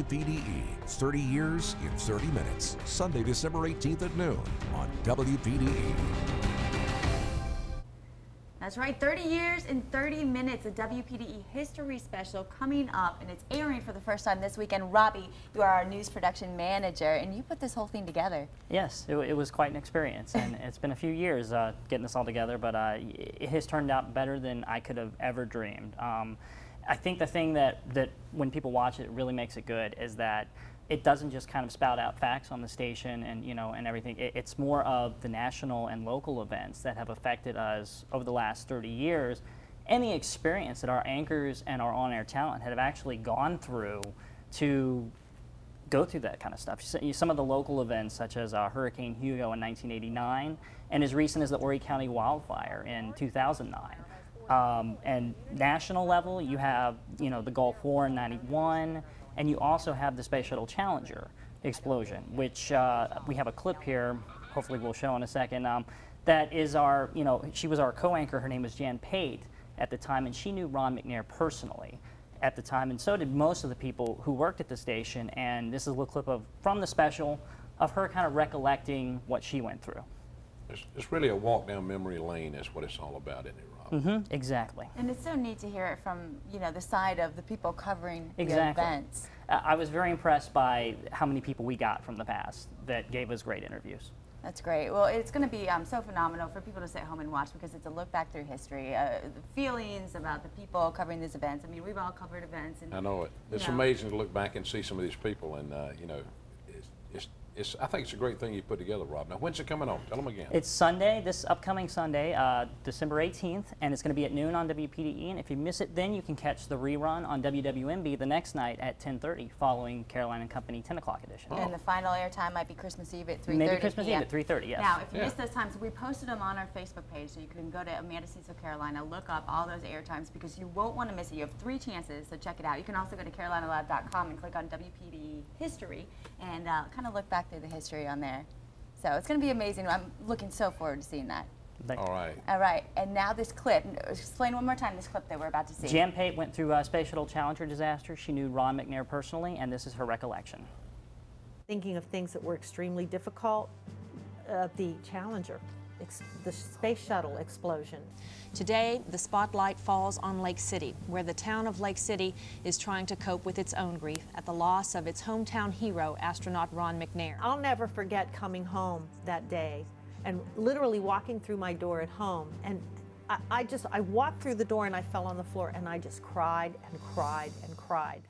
WPDE. 30 years in 30 minutes. Sunday, December 18th at noon on WPDE. That's right, 30 years in 30 minutes, a WPDE history special coming up, and it's airing for the first time this weekend. Robbie, you are our news production manager, and you put this whole thing together. Yes, it was quite an experience, and it's been a few years getting this all together, but it has turned out better than I could have ever dreamed. I think the thing that when people watch it really makes it good is that it doesn't just kind of spout out facts on the station and and everything. It's more of the national and local events that have affected us over the last 30 years, and the experience that our anchors and our on-air talent have actually gone through to go through that kind of stuff. Some of the local events, such as Hurricane Hugo in 1989, and as recent as the Horry County wildfire in 2009. And national level, you have the Gulf War in '91. And you also have the Space Shuttle Challenger explosion, which we have a clip here, hopefully we'll show in a second, that is our, she was our co-anchor, her name was Pate at the time, and she knew Ron McNair personally at the time, and so did most of the people who worked at the station, and this is a little clip from the special of her kind of recollecting what she went through. It's really a walk down memory lane is what it's all about, isn't it, Rob? Exactly. And it's so neat to hear it from, the side of the people covering the Exactly. events. I was very impressed by how many people we got from the past that gave us great interviews. That's great. Well, it's going to be so phenomenal for people to sit home and watch, because it's a look back through history, the feelings about the people covering these events. I mean, we've all covered events. And, I know it. It's amazing to look back and see some of these people, and I think it's a great thing you put together, Rob. Now, when's it coming on? Tell them again. It's Sunday, this upcoming Sunday, December 18th, and it's going to be at noon on WPDE. And if you miss it, then you can catch the rerun on WWMB the next night at 10:30, following Caroline and Company 10 o'clock edition. And the final airtime might be Christmas Eve at 3:30. Maybe Christmas Eve at 3:30. Yes. Now, if you missed those times, we posted them on our Facebook page, so you can go to Amanda Cecil Carolina, look up all those air times, because you won't want to miss it. You have 3 chances, so check it out. You can also go to carolinalive.com and click on WPDE History and kind of look back through the history on there. So it's going to be amazing. I'm looking so forward to seeing that. All right. All right. And now this clip. Explain one more time this clip that we're about to see. Pate went through a Space Shuttle Challenger disaster. She knew Ron McNair personally, and this is her recollection. Thinking of things that were extremely difficult, the Challenger, the Space Shuttle explosion. Today, the spotlight falls on Lake City, where the town of Lake City is trying to cope with its own grief at the loss of its hometown hero, astronaut Ron McNair. I'll never forget coming home that day and literally walking through my door at home, and I walked through the door and I fell on the floor and I just cried and cried and cried.